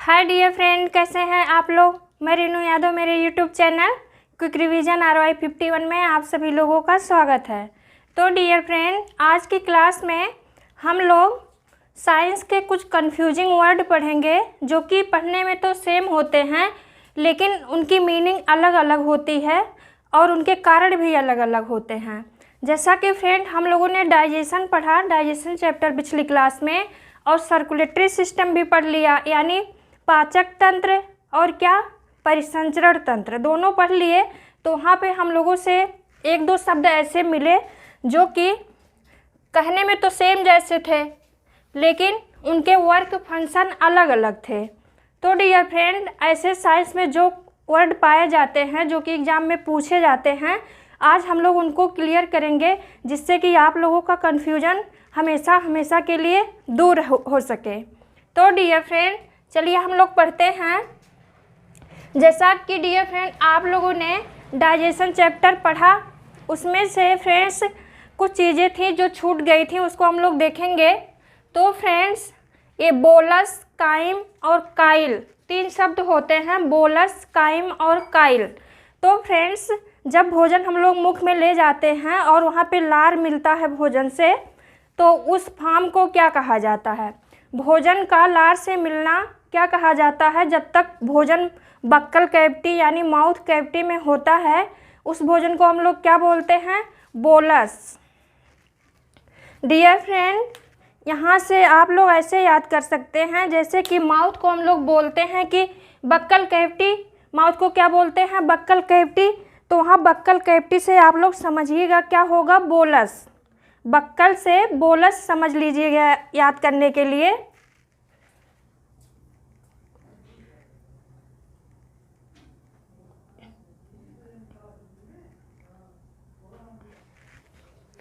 Hi dear friend, कैसे हैं आप लोग। मैं रेनू यादव, मेरे YouTube channel quick revision ROI 51 में आप सभी लोगों का स्वागत है। तो डियर फ्रेंड, आज की क्लास में हम लोग साइंस के कुछ कंफ्यूजिंग वर्ड पढ़ेंगे जो कि पढ़ने में तो सेम होते हैं लेकिन उनकी मीनिंग अलग अलग होती है और उनके कारण भी अलग अलग होते हैं। जैसा कि फ्रेंड हम लोगों ने डाइजेशन पढ़ा, डाइजेशन चैप्टर पिछली क्लास में, और सर्कुलेटरी सिस्टम भी पढ़ लिया, यानी पाचक तंत्र और क्या परिसंचरण तंत्र दोनों पढ़ लिए। तो वहाँ पे हम लोगों से एक दो शब्द ऐसे मिले जो कि कहने में तो सेम जैसे थे लेकिन उनके वर्क फंक्शन अलग अलग थे। तो डियर फ्रेंड, ऐसे साइंस में जो वर्ड पाए जाते हैं जो कि एग्ज़ाम में पूछे जाते हैं, आज हम लोग उनको क्लियर करेंगे जिससे कि आप लोगों का कन्फ्यूजन हमेशा हमेशा के लिए दूर हो सके। तो डियर फ्रेंड, चलिए हम लोग पढ़ते हैं। जैसा कि डियर फ्रेंड आप लोगों ने डाइजेशन चैप्टर पढ़ा, उसमें से फ्रेंड्स कुछ चीज़ें थी जो छूट गई थी, उसको हम लोग देखेंगे। तो फ्रेंड्स, ये बोलस, काइम और काइल तीन शब्द होते हैं, बोलस, काइम और काइल। तो फ्रेंड्स, जब भोजन हम लोग मुख में ले जाते हैं और वहाँ पे लार मिलता है भोजन से, तो उस फार्म को क्या कहा जाता है। भोजन का लार से मिलना क्या कहा जाता है। जब तक भोजन बक्कल कैविटी यानी माउथ कैविटी में होता है, उस भोजन को हम लोग क्या बोलते हैं, बोलस। डियर फ्रेंड, यहाँ से आप लोग ऐसे याद कर सकते हैं जैसे कि माउथ को हम लोग बोलते हैं कि बक्कल कैविटी, माउथ को क्या बोलते हैं, बक्कल कैविटी। तो वहाँ बक्कल कैविटी से आप लोग समझिएगा क्या होगा, बोलस। बक्कल से बोलस समझ लीजिएगा याद करने के लिए।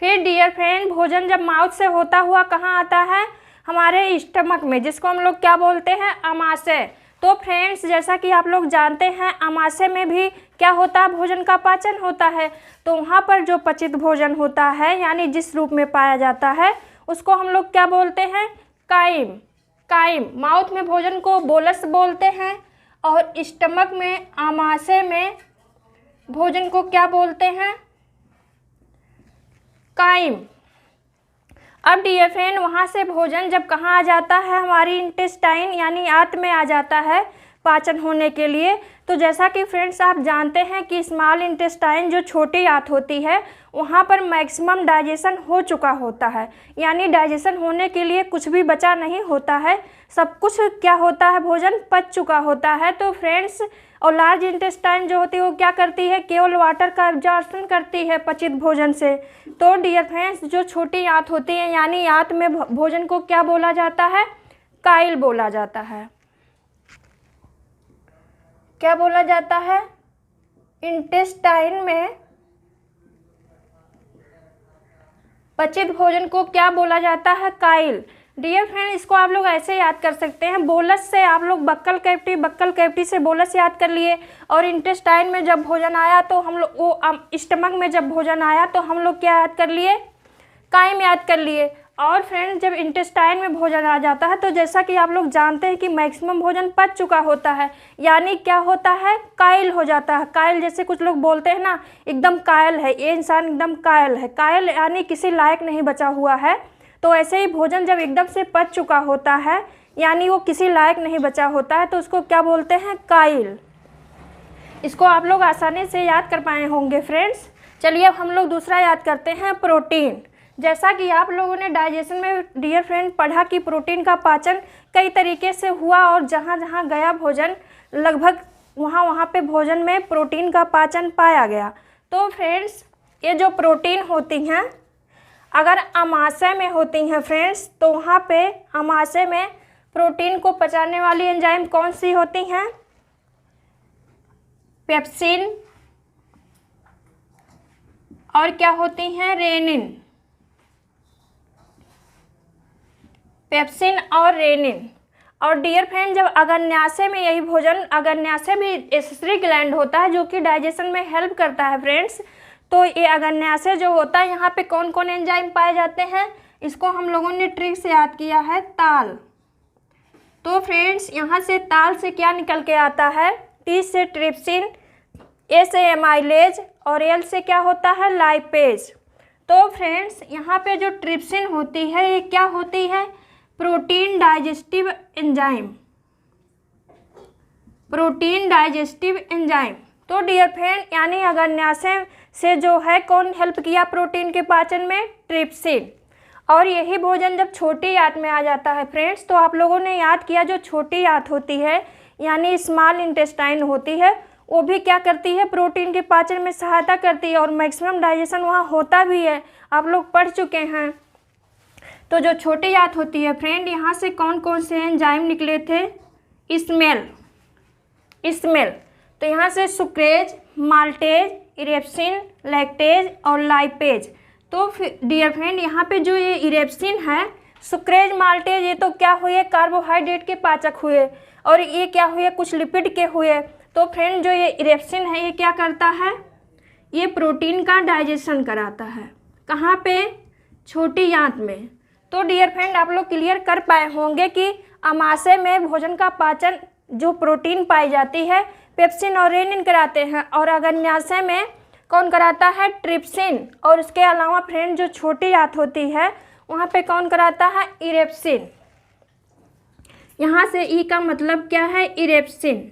फिर डियर फ्रेंड, भोजन जब माउथ से होता हुआ कहाँ आता है, हमारे स्टमक में, जिसको हम लोग क्या बोलते हैं, अमाशय। तो फ्रेंड्स, जैसा कि आप लोग जानते हैं, अमाशय में भी क्या होता है, भोजन का पाचन होता है। तो वहाँ पर जो पचित भोजन होता है यानी जिस रूप में पाया जाता है, उसको हम लोग क्या बोलते हैं, काइम। काइम। माउथ में भोजन को बोलस बोलते हैं और स्टमक में, अमाशय में भोजन को क्या बोलते हैं, काइम। अब डियर फ्रेंड, वहाँ से भोजन जब कहाँ आ जाता है, हमारी इंटेस्टाइन यानी आंत में आ जाता है पाचन होने के लिए। तो जैसा कि फ्रेंड्स आप जानते हैं कि स्मॉल इंटेस्टाइन जो छोटी आंत होती है, वहाँ पर मैक्सिमम डाइजेशन हो चुका होता है, यानी डाइजेशन होने के लिए कुछ भी बचा नहीं होता है, सब कुछ क्या होता है, भोजन पच चुका होता है। तो फ्रेंड्स, और लार्ज इंटेस्टाइन जो होती है वो क्या करती है, केवल वाटर का एब्जॉर्प्शन करती है पचित भोजन से। तो डियर फ्रेंड्स, जो छोटी आंत होती है यानी आंत में भोजन को क्या बोला जाता है, काइल बोला जाता है। क्या बोला जाता है, इंटेस्टाइन में पचित भोजन को क्या बोला जाता है, काइल। डियर फ्रेंड, इसको आप लोग ऐसे याद कर सकते हैं, बोलस से आप लोग बक्कल कैविटी, बक्कल कैविटी से बोलस याद कर लिए, और इंटेस्टाइन में जब भोजन आया तो हम लोग वो स्टमक में जब भोजन आया तो हम लोग क्या याद कर लिए, काइम याद कर लिए। और फ्रेंड, जब इंटेस्टाइन में भोजन आ जाता है तो जैसा कि आप लोग जानते हैं कि मैक्सिमम भोजन पच चुका होता है, यानी क्या होता है, काइल हो जाता है। काइल, जैसे कुछ लोग बोलते हैं ना, एकदम कायल है ये इंसान, एकदम कायल है। कायल यानी किसी लायक नहीं बचा हुआ है। तो ऐसे ही भोजन जब एकदम से पच चुका होता है यानी वो किसी लायक नहीं बचा होता है, तो उसको क्या बोलते हैं, काइल। इसको आप लोग आसानी से याद कर पाए होंगे फ्रेंड्स। चलिए अब हम लोग दूसरा याद करते हैं, प्रोटीन। जैसा कि आप लोगों ने डाइजेशन में डियर फ्रेंड पढ़ा कि प्रोटीन का पाचन कई तरीके से हुआ और जहाँ जहाँ गया भोजन, लगभग वहाँ पे भोजन में प्रोटीन का पाचन पाया गया। तो फ्रेंड्स, ये जो प्रोटीन होती हैं, अगर अमाशय में होती हैं फ्रेंड्स, तो वहाँ पे अमाशय में प्रोटीन को पचाने वाली एंजाइम कौन सी होती हैं, पेप्सिन, और क्या होती हैं, रेनिन। पेप्सिन और रेनिन। और डियर फ्रेंड, जब अग्न्याशय में यही भोजन, अग्न्याशय भी एसेसरी ग्लैंड होता है जो कि डाइजेशन में हेल्प करता है फ्रेंड्स। तो ये अग्न्याशय जो होता है, यहाँ पे कौन कौन एंजाइम पाए जाते हैं, इसको हम लोगों ने ट्रिक से याद किया है, ताल। तो फ्रेंड्स यहाँ से ताल से क्या निकल के आता है, टी से ट्रिप्सिन, ए से एमाइलेज और एल से क्या होता है, लाइपेज। तो फ्रेंड्स यहाँ पे जो ट्रिप्सिन होती है ये क्या होती है, protein digestive enzyme, protein digestive enzyme. तो डियर फ्रेंड यानी अग्न्याशय से जो है कौन हेल्प किया प्रोटीन के पाचन में, ट्रिप्सिन। और यही भोजन जब छोटी आंत में आ जाता है फ्रेंड्स, तो आप लोगों ने याद किया जो छोटी आंत होती है यानी स्मॉल इंटेस्टाइन होती है, वो भी क्या करती है, प्रोटीन के पाचन में सहायता करती है और मैक्सिमम डाइजेशन वहाँ होता भी है, आप लोग पढ़ चुके हैं। तो जो छोटी आंत होती है फ्रेंड, यहाँ से कौन कौन से एंजाइम निकले थे, स्मेल। तो यहाँ से सुक्रेज, माल्टेज, इरेप्सिन, लैक्टेज और लाइपेज। तो डियर फ्रेंड यहाँ पे जो ये इरेप्सिन है, सुक्रेज, माल्टेज, ये तो क्या हुए, कार्बोहाइड्रेट के पाचक हुए, और ये क्या हुए, कुछ लिपिड के हुए। तो फ्रेंड जो ये इरेप्सिन है ये क्या करता है, ये प्रोटीन का डाइजेशन कराता है, कहाँ पे, छोटी आंत में। तो डियर फ्रेंड आप लोग क्लियर कर पाए होंगे कि आमाशय में भोजन का पाचन जो प्रोटीन पाई जाती है पेप्सिन और रेनिन कराते हैं, और अग्न्याशय में कौन कराता है, ट्रिप्सिन। और इसके अलावा फ्रेंड जो छोटी आंत होती है वहाँ पे कौन कराता है, इरेप्सिन। यहाँ से ई का मतलब क्या है, इरेप्सिन।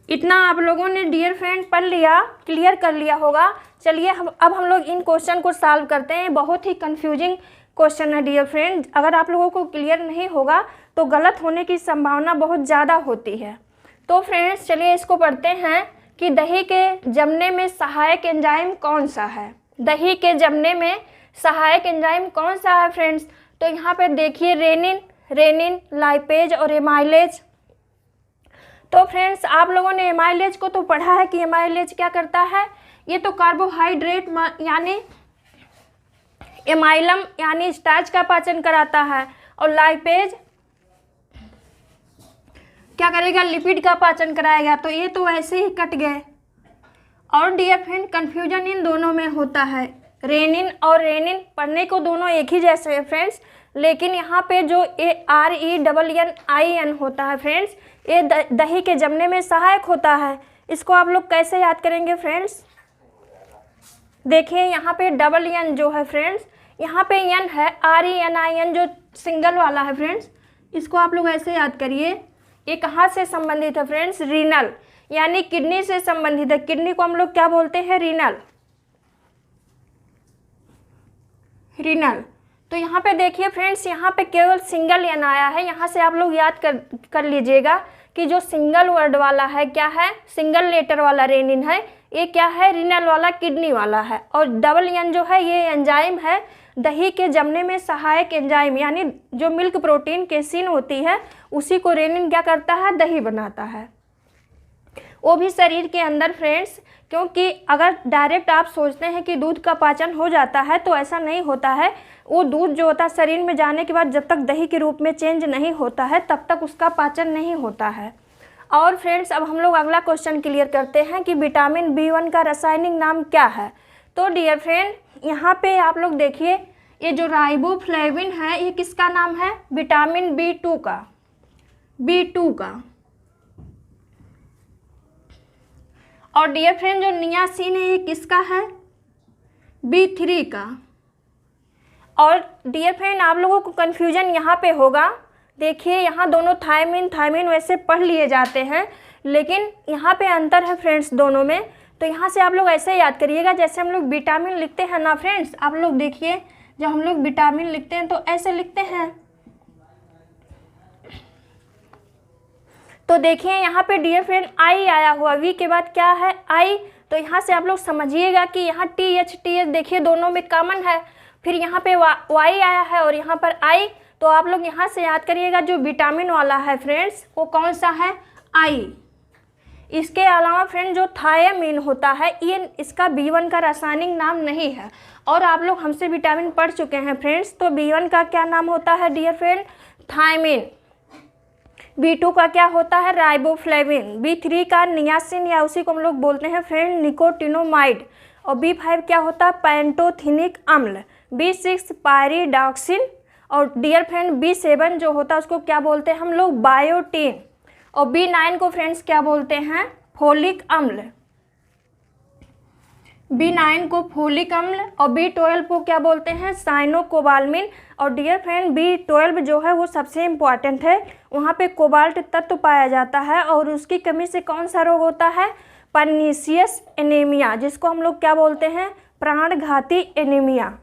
इतना आप लोगों ने डियर फ्रेंड पढ़ लिया, क्लियर कर लिया होगा। चलिए अब हम लोग इन क्वेश्चन को सॉल्व करते हैं। बहुत ही कंफ्यूजिंग क्वेश्चन है डियर फ्रेंड, अगर आप लोगों को क्लियर नहीं होगा तो गलत होने की संभावना बहुत ज़्यादा होती है। तो फ्रेंड्स चलिए इसको पढ़ते हैं कि दही के जमने में सहायक एंजाइम कौन सा है, दही के जमने में सहायक एंजाइम कौन सा है फ्रेंड्स। तो यहाँ पे देखिए रेनिन, लाइपेज और एमाइलेज। तो फ्रेंड्स आप लोगों ने एमाइलेज को तो पढ़ा है कि एमाइलेज क्या करता है, ये तो कार्बोहाइड्रेट यानी एमाइलम यानी स्टार्च का पाचन कराता है, और लाइपेज क्या करेगा, लिपिड का पाचन कराएगा। तो ये तो ऐसे ही कट गए। और डियर फ्रेंड कंफ्यूजन इन दोनों में होता है, रेनिन और रेनिन पढ़ने को दोनों एक ही जैसे है फ्रेंड्स, लेकिन यहाँ पे जो RENNIN होता है फ्रेंड्स, ये दही के जमने में सहायक होता है। इसको आप लोग कैसे याद करेंगे फ्रेंड्स, देखिए यहाँ पे डबल एन जो है फ्रेंड्स, यहाँ पे एन है, RENIN जो सिंगल वाला है फ्रेंड्स, इसको आप लोग ऐसे याद करिए। ये कहाँ से संबंधित है फ्रेंड्स, रीनल यानी किडनी से संबंधित है। किडनी को हम लोग क्या बोलते हैं, रीनल। तो यहाँ पे देखिए फ्रेंड्स, यहाँ पे केवल सिंगल एन आया है। यहाँ से आप लोग याद कर लीजिएगा कि जो सिंगल वर्ड वाला है क्या है, सिंगल लेटर वाला रेनिन है, ये क्या है, रीनल वाला किडनी वाला है। और डबल एन जो है ये एंजाइम है, दही के जमने में सहायक एंजाइम यानी जो मिल्क प्रोटीन केसिन होती है उसी को रेनिन क्या करता है, दही बनाता है, वो भी शरीर के अंदर फ्रेंड्स। क्योंकि अगर डायरेक्ट आप सोचते हैं कि दूध का पाचन हो जाता है तो ऐसा नहीं होता है। वो दूध जो होता है शरीर में जाने के बाद जब तक दही के रूप में चेंज नहीं होता है तब तक उसका पाचन नहीं होता है। और फ्रेंड्स अब हम लोग अगला क्वेश्चन क्लियर करते हैं कि विटामिन B1 का रासायनिक नाम क्या है। तो डियर फ्रेंड यहाँ पे आप लोग देखिए, ये जो राइबोफ्लेविन है ये किसका नाम है, विटामिन B2 का। और डियर फ्रेंड जो नियासिन है ये किसका है, B3 का। और डियर फ्रेंड आप लोगों को कन्फ्यूजन यहाँ पे होगा, देखिए यहाँ दोनों थायमिन वैसे पढ़ लिए जाते हैं, लेकिन यहाँ पे अंतर है फ्रेंड्स दोनों में। तो यहाँ से आप लोग ऐसे याद करिएगा, जैसे हम लोग विटामिन लिखते हैं ना फ्रेंड्स, आप लोग देखिए जब हम लोग विटामिन लिखते हैं तो ऐसे लिखते हैं। तो देखिए यहाँ पे डियर फ्रेंड आई आया हुआ, वी के बाद क्या है, आई। तो यहाँ से आप लोग समझिएगा कि यहाँ TH देखिए दोनों में कॉमन है, फिर यहाँ पे वाई आया है और यहाँ पर आई। तो आप लोग यहाँ से याद करिएगा जो विटामिन वाला है फ्रेंड्स वो कौन सा है, आई। इसके अलावा फ्रेंड जो थायमिन होता है ये इसका B1 का रासायनिक नाम नहीं है। और आप लोग हमसे विटामिन पढ़ चुके हैं फ्रेंड्स, तो B1 का क्या नाम होता है डियर फ्रेंड, थायमिन। B2 का क्या होता है, राइबोफ्लेविन। B3 का नियासिन या उसी को हम लोग बोलते हैं फ्रेंड निकोटिनोमाइड। और B5 क्या होता है, पैंटोथिनिक अम्ल। B6 पायरिडॉक्सिन और डियर फ्रेंड B7 जो होता है उसको क्या बोलते हैं हम लोग, बायोटीन। और B9 को फ्रेंड्स क्या बोलते हैं, फोलिक अम्ल। B9 को फोलिक अम्ल। और B12 को क्या बोलते हैं, साइनोकोबाल्मिन। और डियर फ्रेंड B12 जो है वो सबसे इम्पॉर्टेंट है, वहाँ पे कोबाल्ट तत्व पाया जाता है और उसकी कमी से कौन सा रोग होता है, पर्नीशियस एनीमिया, जिसको हम लोग क्या बोलते हैं, प्राणघाती एनीमिया।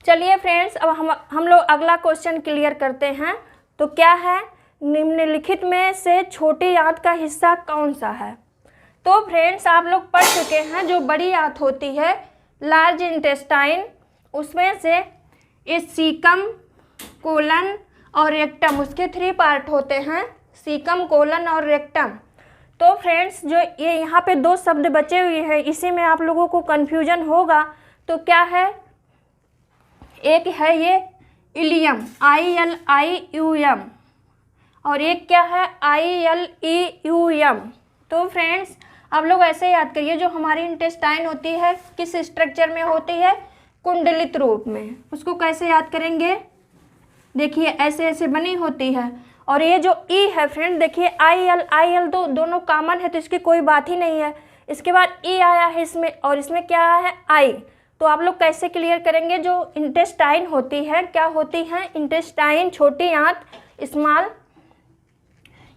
चलिए फ्रेंड्स, अब हम लोग अगला क्वेश्चन क्लियर करते हैं। तो क्या है, निम्नलिखित में से छोटी आंत का हिस्सा कौन सा है। तो फ्रेंड्स आप लोग पढ़ चुके हैं, जो बड़ी आंत होती है लार्ज इंटेस्टाइन, उसमें से ये सीकम, कोलन और रेक्टम, उसके 3 पार्ट होते हैं, सीकम, कोलन और रेक्टम। तो फ्रेंड्स जो ये यहाँ पे 2 शब्द बचे हुए हैं, इसी में आप लोगों को कन्फ्यूजन होगा। तो क्या है, एक है ये इलियम, ILIUM, और एक क्या है, ILEUM। तो फ्रेंड्स आप लोग ऐसे याद करिए, जो हमारी इंटेस्टाइन होती है किस स्ट्रक्चर में होती है, कुंडलित रूप में। उसको कैसे याद करेंगे, देखिए ऐसे ऐसे बनी होती है। और ये जो ई है फ्रेंड, देखिए IL तो दोनों कॉमन है, तो इसकी कोई बात ही नहीं है। इसके बाद ई आया है इसमें, और इसमें क्या आया है, आई। तो आप लोग कैसे क्लियर करेंगे, जो इंटेस्टाइन होती है, क्या होती है, इंटेस्टाइन, छोटी आंत, स्मॉल।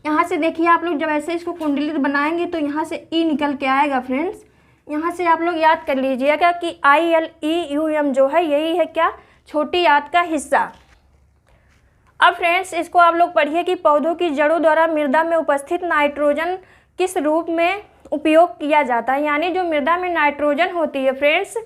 यहाँ से देखिए आप लोग जब ऐसे इसको कुंडलित बनाएंगे तो यहाँ से ई निकल के आएगा फ्रेंड्स। यहाँ से आप लोग याद कर लीजिएगा कि ILEUM जो है यही है क्या, छोटी आंत का हिस्सा। अब फ्रेंड्स इसको आप लोग पढ़िए कि पौधों की जड़ों द्वारा मृदा में उपस्थित नाइट्रोजन किस रूप में उपयोग किया जाता है। यानी जो मृदा में नाइट्रोजन होती है फ्रेंड्स,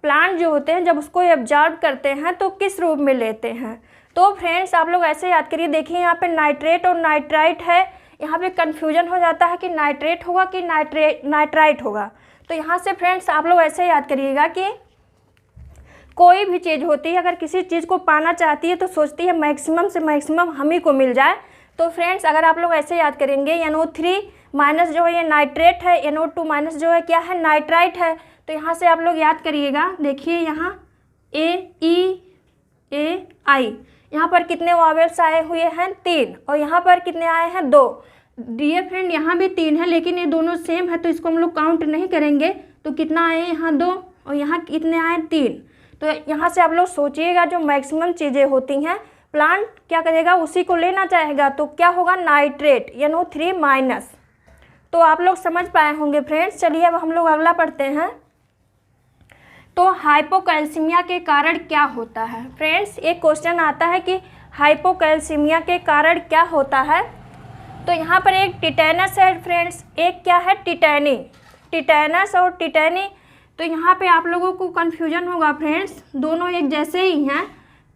प्लांट जो होते हैं जब उसको एब्जॉर्ब करते हैं तो किस रूप में लेते हैं। तो फ्रेंड्स आप लोग ऐसे याद करिए, देखिए यहाँ पे नाइट्रेट और नाइट्राइट है, यहाँ पे कन्फ्यूजन हो जाता है कि नाइट्रेट होगा कि नाइट्राइट होगा। तो यहाँ से फ्रेंड्स आप लोग ऐसे याद करिएगा कि कोई भी चीज़ होती है, अगर किसी चीज़ को पाना चाहती है तो सोचती है मैक्सिमम से मैक्सिमम हम ही को मिल जाए। तो फ्रेंड्स अगर आप लोग ऐसे याद करेंगे, NO3 माइनस जो है ये नाइट्रेट है, NO2 माइनस जो है क्या है, नाइट्राइट है। तो यहाँ से आप लोग याद करिएगा, देखिए यहाँ AEAI, यहाँ पर कितने वावेल्स आए हुए हैं, 3, और यहाँ पर कितने आए हैं, 2। डियर फ्रेंड यहाँ भी 3 है, लेकिन ये दोनों सेम है तो इसको हम लोग काउंट नहीं करेंगे। तो कितना आए, यहाँ 2 और यहाँ कितने आए, 3। तो यहाँ से आप लोग सोचिएगा, जो मैक्सिमम चीज़ें होती हैं प्लांट क्या करेगा, उसी को लेना चाहेगा, तो क्या होगा, नाइट्रेट, NO3 माइनस। तो आप लोग समझ पाए होंगे फ्रेंड्स। चलिए अब हम लोग अगला पढ़ते हैं। तो हाइपोकैल्सीमिया के कारण क्या होता है। फ्रेंड्स एक क्वेश्चन आता है कि हाइपोकैल्सीमिया के कारण क्या होता है। तो यहाँ पर एक टिटेनस है फ्रेंड्स, एक क्या है, टिटेनी, टिटेनस और टिटेनी। तो यहाँ पे आप लोगों को कन्फ्यूजन होगा फ्रेंड्स, दोनों एक जैसे ही हैं।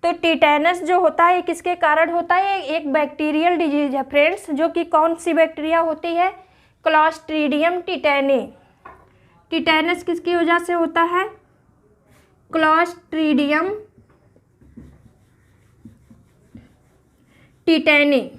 तो टिटेनस जो होता है किसके कारण होता है, एक बैक्टीरियल डिजीज है फ्रेंड्स, जो कि कौन सी बैक्टीरिया होती है, क्लॉस्ट्रीडियम टिटेनी। टिटेनस किसकी वजह से होता है, क्लॉस्ट्रीडियम टिटेनी।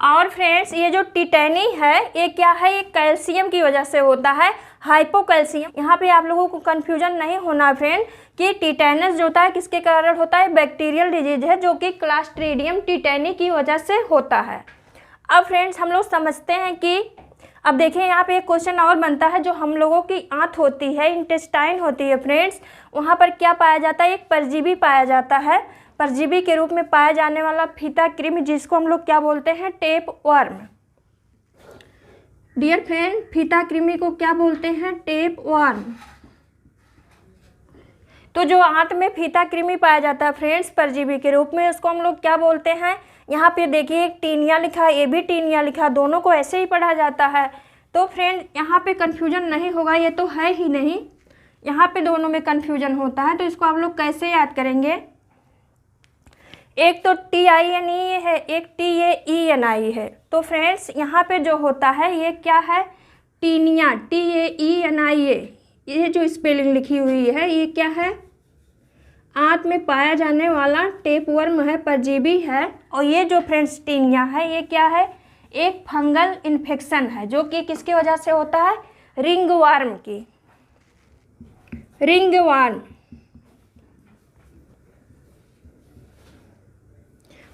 और फ्रेंड्स ये जो टिटेनी है ये क्या है, ये कैल्शियम की वजह से होता है, हाइपोकैल्शियम। यहाँ पे आप लोगों को कंफ्यूजन नहीं होना फ्रेंड कि टिटेनस जो होता है किसके कारण होता है, बैक्टीरियल डिजीज है, जो कि क्लॉस्ट्रीडियम टिटेनी की वजह से होता है। अब फ्रेंड्स हम लोग समझते हैं कि अब देखिए यहाँ पे एक क्वेश्चन और बनता है, जो हम लोगों की आंत होती है, इंटेस्टाइन होती है फ्रेंड्स, वहाँ पर क्या पाया जाता है, एक परजीवी पाया जाता है। परजीवी के रूप में पाया जाने वाला फीता कृमि, जिसको हम लोग क्या बोलते हैं, टेप वर्म। डियर फ्रेंड फीता कृमि को क्या बोलते हैं, टेप वर्म। तो जो आंत में फीता कृमि पाया जाता है फ्रेंड्स परजीवी के रूप में, उसको हम लोग क्या बोलते हैं। यहाँ पे देखिए एक टीनिया लिखा है, ये भी टीनिया लिखा, दोनों को ऐसे ही पढ़ा जाता है। तो फ्रेंड यहाँ पे कन्फ्यूजन नहीं होगा, ये तो है ही नहीं, यहाँ पे दोनों में कन्फ्यूजन होता है। तो इसको आप लोग कैसे याद करेंगे, एक तो TINE है, एक TAENI है। तो फ्रेंड्स यहाँ पे जो होता है ये क्या है, टीनिया, TAENIA, ये जो स्पेलिंग लिखी हुई है ये क्या है, आंत में पाया जाने वाला टेपवर्म है, परजीवी है। और ये जो फ्रेंड्स टीनिया है ये क्या है, एक फंगल इन्फेक्शन है, जो कि किसकी वजह से होता है, रिंगवर्म की। रिंगवर्म,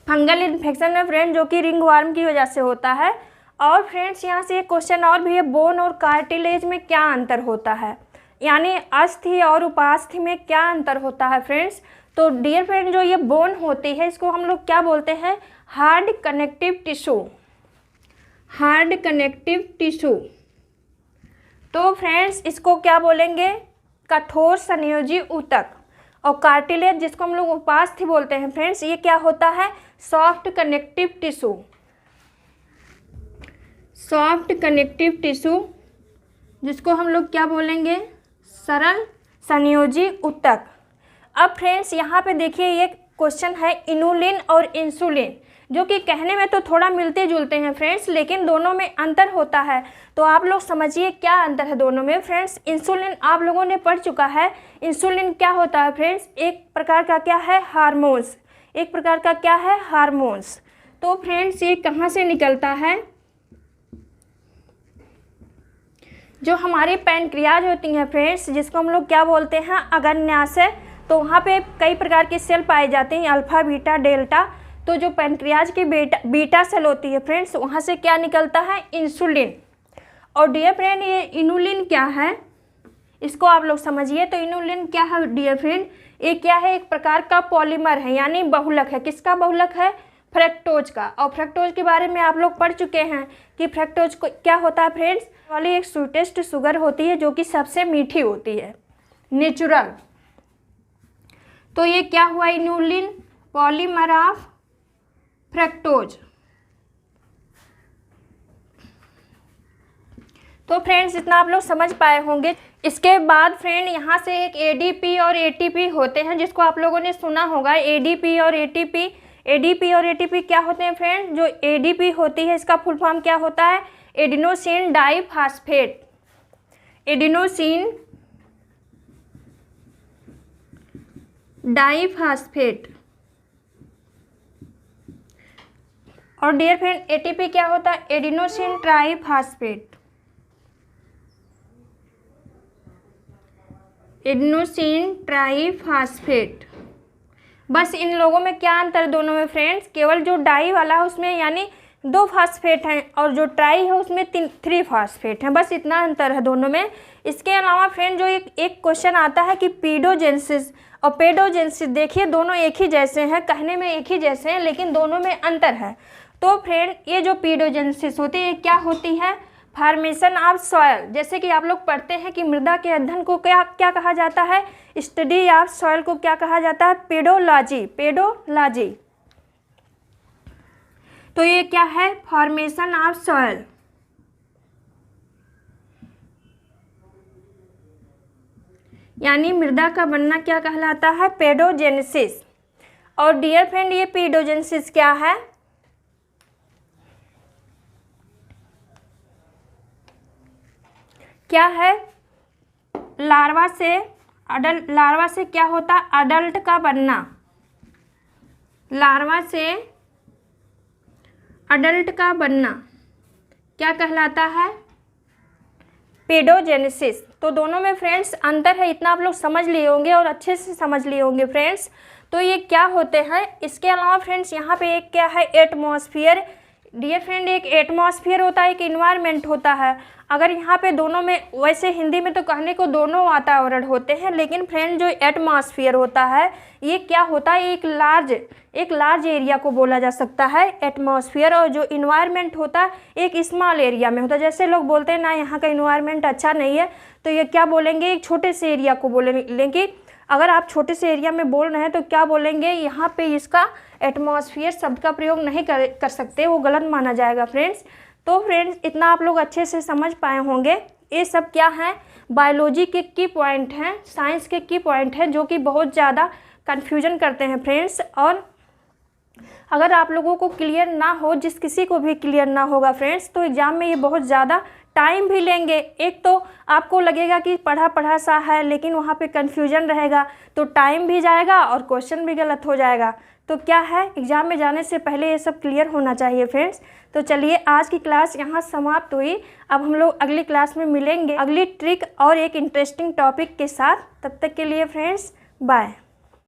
फंगल इन्फेक्शन है फ्रेंड जो कि रिंगवर्म की वजह से होता है। और फ्रेंड्स यहाँ से एक क्वेश्चन और भी है, बोन और कार्टिलेज में क्या अंतर होता है, यानी अस्थि और उपास्थि में क्या अंतर होता है फ्रेंड्स। तो डियर फ्रेंड जो ये बोन होती है इसको हम लोग क्या बोलते हैं, hard connective tissue, hard connective tissue. तो फ्रेंड्स इसको क्या बोलेंगे, कठोर संयोजी ऊतक। और कार्टिलेज जिसको हम लोग उपास्थि बोलते हैं फ्रेंड्स, ये क्या होता है, soft connective tissue, soft connective tissue जिसको हम लोग क्या बोलेंगे, सरल संयोजी ऊतक। अब फ्रेंड्स यहाँ पे देखिए ये क्वेश्चन है इनुलिन और इंसुलिन, जो कि कहने में तो थोड़ा मिलते जुलते हैं फ्रेंड्स, लेकिन दोनों में अंतर होता है। तो आप लोग समझिए क्या अंतर है दोनों में। फ्रेंड्स इंसुलिन आप लोगों ने पढ़ चुका है, इंसुलिन क्या होता है फ्रेंड्स, एक प्रकार का क्या है, हार्मोन्स, एक प्रकार का क्या है, हार्मोन्स। तो फ्रेंड्स ये कहाँ से निकलता है, जो हमारी पैनक्रियाज होती हैं फ्रेंड्स, जिसको हम लोग क्या बोलते हैं, अग्न्याशय। तो वहाँ पे कई प्रकार के सेल पाए जाते हैं, अल्फा बीटा डेल्टा। तो जो पैनक्रियाज की बीटा सेल होती है फ्रेंड्स, वहाँ से क्या निकलता है, इंसुलिन। और डियर फ्रेंड ये इनुलिन क्या है, इसको आप लोग समझिए। तो इनुलिन क्या है डियर फ्रेंड, ये क्या है, एक प्रकार का पॉलीमर है, यानी बहुलक है। किसका बहुलक है, फ्रक्टोज का। और फ्रक्टोज के बारे में आप लोग पढ़ चुके हैं कि फ्रक्टोज को क्या होता है फ्रेंड्स, वाली एक स्वीटेस्ट शुगर होती है जो कि सबसे मीठी होती है, नेचुरल। तो ये क्या हुआ, इनुलिन पॉलीमर ऑफ फ्रक्टोज। तो फ्रेंड्स इतना आप लोग समझ पाए होंगे। इसके बाद फ्रेंड यहाँ से एक एडीपी और एटीपी होते हैं, जिसको आप लोगों ने सुना होगा, एडीपी और एटीपी। एडीपी और एटीपी क्या होते हैं फ्रेंड, जो एडीपी होती है इसका फुल फॉर्म क्या होता है, एडिनोसिन डाइफॉस्फेट, एडिनोसिन डाइफॉस्फेट। और डियर फ्रेंड एटीपी क्या होता है, एडिनोसिन ट्राइफॉस्फेट, एडिनोसिन ट्राइफॉस्फेट। बस इन लोगों में क्या अंतर दोनों में फ्रेंड्स, केवल जो डाई वाला है उसमें यानी 2 फास्फेट हैं और जो ट्राई है उसमें 3 फास्फेट हैं, बस इतना अंतर है दोनों में। इसके अलावा फ्रेंड जो एक क्वेश्चन आता है कि पीडोजेनेसिस और पेडोजेनेसिस, देखिए दोनों एक ही जैसे हैं, कहने में एक ही जैसे हैं, लेकिन दोनों में अंतर है। तो फ्रेंड ये जो पीडोजेनेसिस होती है क्या होती है, फॉर्मेशन ऑफ सॉयल। जैसे कि आप लोग पढ़ते हैं कि मृदा के अध्ययन को क्या क्या कहा जाता है, स्टडी ऑफ सॉयल को क्या कहा जाता है, पेडोलॉजी, पेडोलॉजी। तो ये क्या है, फॉर्मेशन ऑफ सॉयल। यानी मृदा का बनना क्या कहलाता है, पेडोजेनेसिस। और डियर फ्रेंड ये पेडोजेनेसिस क्या है, क्या है, लार्वा से क्या होता है, अडल्ट का बनना, लार्वा से अडल्ट का बनना क्या कहलाता है, पेडोजेनेसिस। तो दोनों में फ्रेंड्स अंतर है, इतना आप लोग समझ लिए होंगे और अच्छे से समझ लिए होंगे फ्रेंड्स। तो ये क्या होते हैं, इसके अलावा फ्रेंड्स यहाँ पे एक क्या है, एटमॉस्फेयर। डियर फ्रेंड एक एटमॉस्फेयर होता है, एक इन्वायरमेंट होता है। अगर यहाँ पे दोनों में, वैसे हिंदी में तो कहने को दोनों वातावरण होते हैं, लेकिन फ्रेंड जो एटमॉस्फेयर होता है ये क्या होता है, एक लार्ज एरिया को बोला जा सकता है एटमॉस्फेयर। और जो इन्वायरमेंट होता है एक स्मॉल एरिया में होता है। जैसे लोग बोलते हैं ना यहाँ का इन्वायरमेंट अच्छा नहीं है, तो ये क्या बोलेंगे, एक छोटे से एरिया को बोलेंगे। अगर आप छोटे से एरिया में बोल रहे हैं तो क्या बोलेंगे, यहाँ पे इसका एटमॉस्फेयर शब्द का प्रयोग नहीं कर सकते, वो गलत माना जाएगा फ्रेंड्स। तो फ्रेंड्स इतना आप लोग अच्छे से समझ पाए होंगे। ये सब क्या है, बायोलॉजी के की पॉइंट हैं, साइंस के की पॉइंट हैं, जो कि बहुत ज़्यादा कन्फ्यूजन करते हैं फ्रेंड्स। और अगर आप लोगों को क्लियर ना हो, जिस किसी को भी क्लियर ना होगा फ्रेंड्स, तो एग्ज़ाम में ये बहुत ज़्यादा टाइम भी लेंगे। एक तो आपको लगेगा कि पढ़ा सा है, लेकिन वहाँ पे कन्फ्यूजन रहेगा, तो टाइम भी जाएगा और क्वेश्चन भी गलत हो जाएगा। तो क्या है, एग्ज़ाम में जाने से पहले ये सब क्लियर होना चाहिए फ्रेंड्स। तो चलिए आज की क्लास यहाँ समाप्त हुई। अब हम लोग अगली क्लास में मिलेंगे अगली ट्रिक और एक इंटरेस्टिंग टॉपिक के साथ। तब तक के लिए फ्रेंड्स बाय।